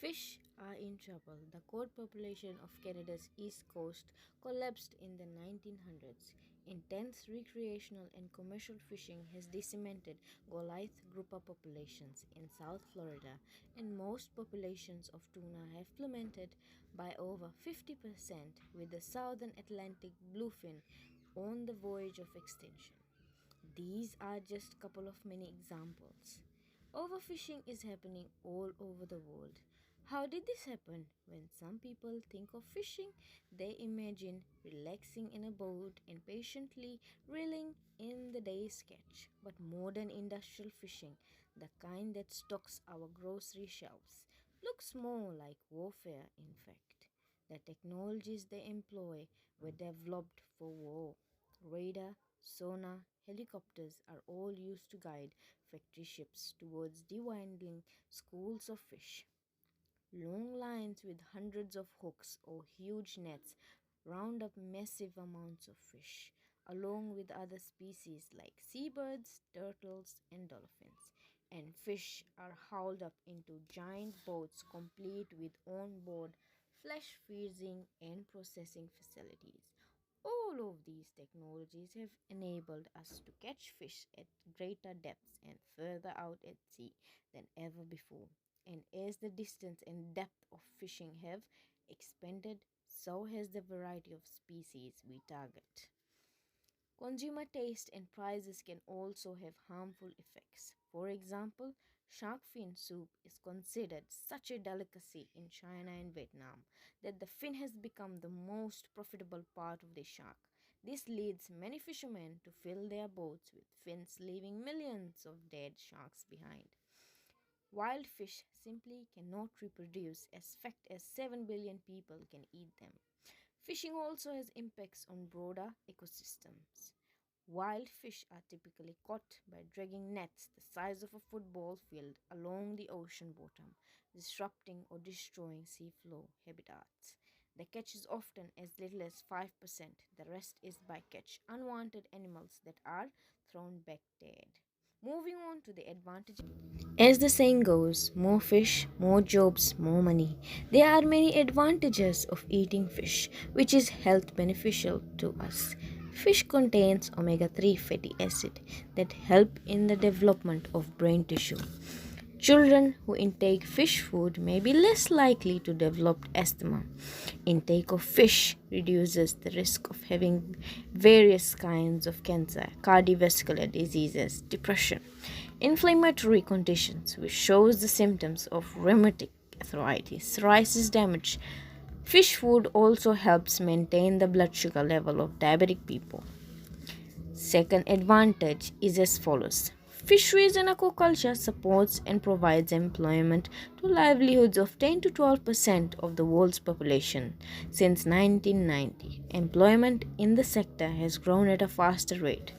Fish are in trouble. The cod population of Canada's east coast collapsed in the 1900s. Intense recreational and commercial fishing has decimated Goliath grouper populations in South Florida, and most populations of tuna have plummeted by over 50%, with the southern Atlantic bluefin on the verge of extinction. These are just a couple of many examples. Overfishing is happening all over the world. How did this happen? When some people think of fishing, they imagine relaxing in a boat and patiently reeling in the day's catch. But modern industrial fishing, the kind that stocks our grocery shelves, looks more like warfare in fact. The technologies they employ were developed for war. Radar, sonar, helicopters are all used to guide factory ships towards dwindling schools of fish. Long lines with hundreds of hooks or huge nets round up massive amounts of fish, along with other species like seabirds, turtles, and dolphins. And fish are hauled up into giant boats complete with on-board flesh freezing and processing facilities. All of these technologies have enabled us to catch fish at greater depths and further out at sea than ever before. And as the distance and depth of fishing have expanded, so has the variety of species we target. Consumer taste and prices can also have harmful effects. For example, shark fin soup is considered such a delicacy in China and Vietnam that the fin has become the most profitable part of the shark. This leads many fishermen to fill their boats with fins, leaving millions of dead sharks behind. Wild fish simply cannot reproduce as fast as 7 billion people can eat them. Fishing also has impacts on broader ecosystems. Wild fish are typically caught by dragging nets the size of a football field along the ocean bottom, disrupting or destroying seafloor habitats. The catch is often as little as 5%. The rest is by catch unwanted animals that are thrown back dead. Moving on to the advantages. As the saying goes, more fish, more jobs, more money. There are many advantages of eating fish, which is health beneficial to us. Fish contains omega 3 fatty acid that help in the development of brain tissue. Children who intake fish food may be less likely to develop asthma. Intake of fish reduces the risk of having various kinds of cancer, cardiovascular diseases, depression, inflammatory conditions, which shows the symptoms of rheumatic arthritis, psoriasis damage. Fish food also helps maintain the blood sugar level of diabetic people. Second advantage is as follows. Fisheries and aquaculture supports and provides employment to livelihoods of 10 to 12% of the world's population. Since 1990, employment in the sector has grown at a faster rate.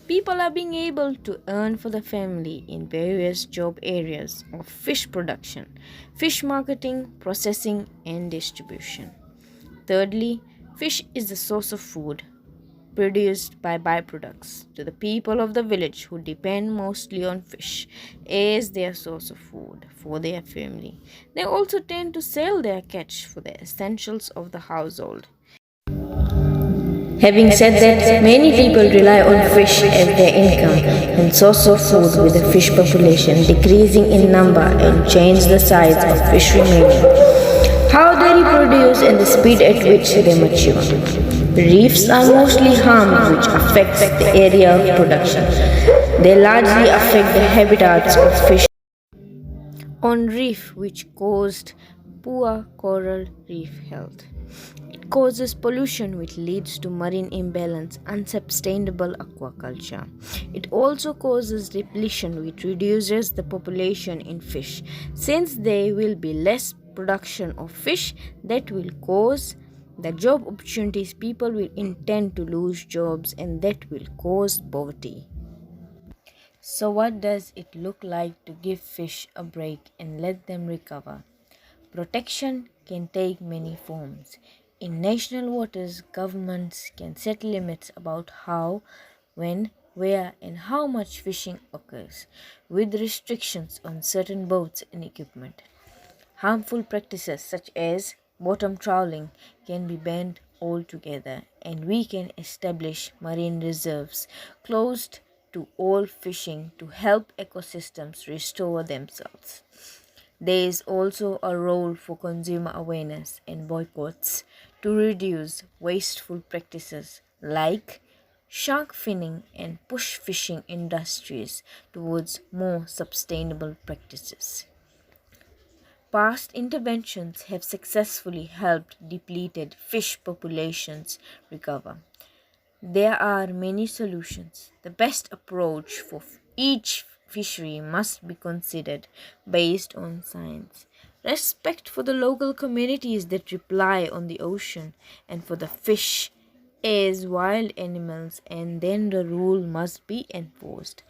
People are being able to earn for the family in various job areas of fish production, fish marketing, processing, and distribution. Thirdly, fish is the source of food produced by byproducts to the people of the village who depend mostly on fish as their source of food for their family. They also tend to sell their catch for the essentials of the household. Having said that, many people rely on fish as their income and source of food, with the fish population decreasing in number and change the size of fish remaining. How they reproduce and the speed at which they mature. Reefs are mostly harmed, which affects the area of production. They largely affect the habitats of fish on reef, which caused poor coral reef health. It causes pollution, which leads to marine imbalance, unsustainable aquaculture. It also causes depletion, which reduces the population in fish. Since there will be less production of fish, that will cause the job opportunities. People will intend to lose jobs, and that will cause poverty. So, what does it look like to give fish a break and let them recover? Protection can take many forms. In national waters, governments can set limits about how, when, where, and how much fishing occurs, with restrictions on certain boats and equipment. Harmful practices such as bottom trawling can be banned altogether, and we can establish marine reserves closed to all fishing to help ecosystems restore themselves. There is also a role for consumer awareness and boycotts to reduce wasteful practices like shark finning and push fishing industries towards more sustainable practices. Past interventions have successfully helped depleted fish populations recover. There are many solutions. The best approach for each fishery must be considered based on science. Respect for the local communities that rely on the ocean and for the fish as wild animals, and then the rule must be enforced.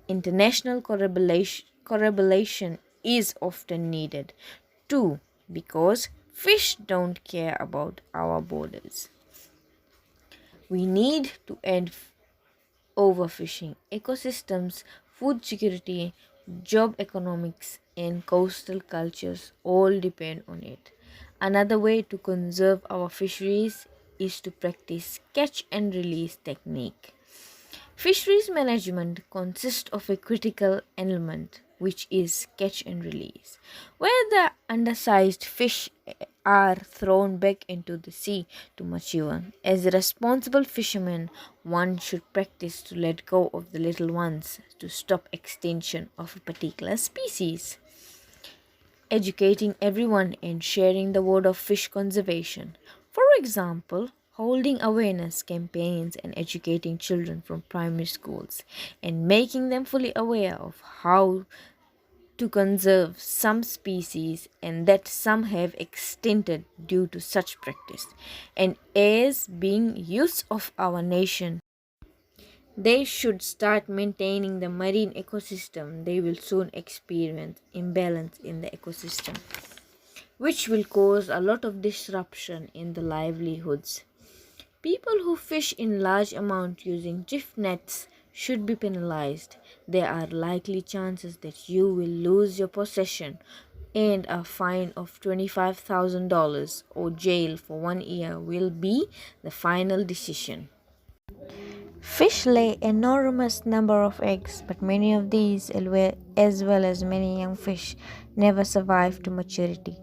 International corroboration is often needed too because fish don't care about our borders. We need to end overfishing. Ecosystems, food security, job economics, and coastal cultures all depend on it. Another way to conserve our fisheries is to practice catch and release technique. Fisheries management consists of a critical element which is catch and release, where the undersized fish are thrown back into the sea to mature. As a responsible fisherman, one should practice to let go of the little ones to stop extinction of a particular species. Educating everyone and sharing the word of fish conservation. For example, holding awareness campaigns and educating children from primary schools and making them fully aware of how to conserve some species and that some have extincted due to such practice. And as being youths of our nation, they should start maintaining the marine ecosystem. They will soon experience imbalance in the ecosystem, which will cause a lot of disruption in the livelihoods. People who fish in large amounts using drift nets should be penalized. There are likely chances that you will lose your possession, and a fine of $25,000 or jail for 1 year will be the final decision. Fish lay enormous number of eggs, but many of these, as well as many young fish, never survive to maturity.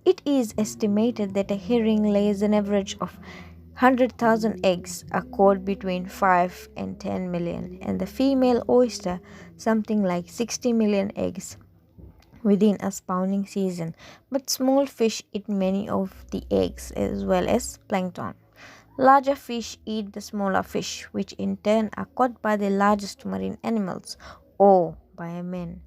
It is estimated that a herring lays an average of 100,000 eggs, a cod between 5 and 10 million, and the female oyster something like 60 million eggs within a spawning season. But small fish eat many of the eggs as well as plankton. Larger fish eat the smaller fish, which in turn are caught by the largest marine animals or by men.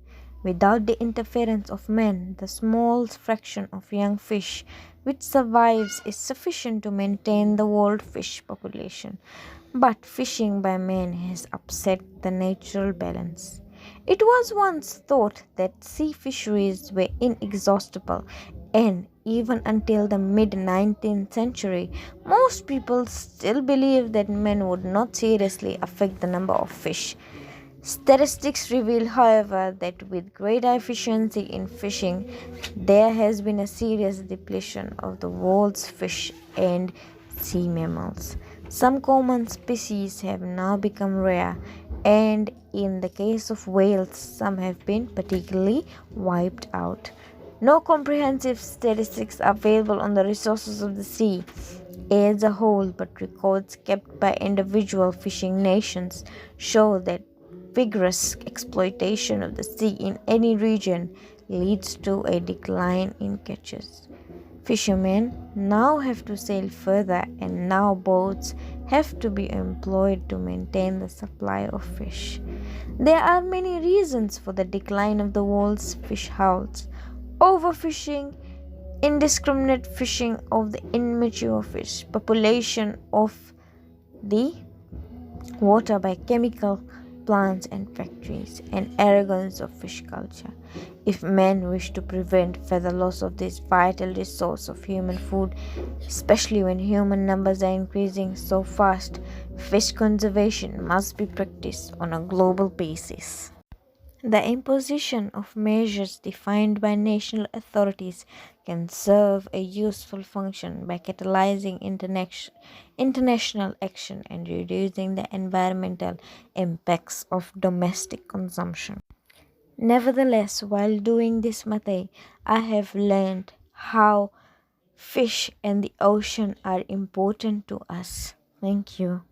Without the interference of men, the small fraction of young fish which survives is sufficient to maintain the world fish population. But fishing by men has upset the natural balance. It was once thought that sea fisheries were inexhaustible, and even until the mid 19th century, most people still believed that men would not seriously affect the number of fish. Statistics reveal, however, that with greater efficiency in fishing, there has been a serious depletion of the world's fish and sea mammals. Some common species have now become rare, and in the case of whales, some have been particularly wiped out. No comprehensive statistics are available on the resources of the sea as a whole, but records kept by individual fishing nations show that vigorous exploitation of the sea in any region leads to a decline in catches. Fishermen now have to sail further, and now boats have to be employed to maintain the supply of fish. There are many reasons for the decline of the world's fish hauls. Overfishing, indiscriminate fishing of the immature fish, population of the water by chemical plants and factories, and arrogance of fish culture. If men wish to prevent further loss of this vital resource of human food, especially when human numbers are increasing so fast, fish conservation must be practiced on a global basis. The imposition of measures defined by national authorities can serve a useful function by catalyzing international action and reducing the environmental impacts of domestic consumption. Nevertheless, while doing this Matai, I have learned how fish and the ocean are important to us. Thank you.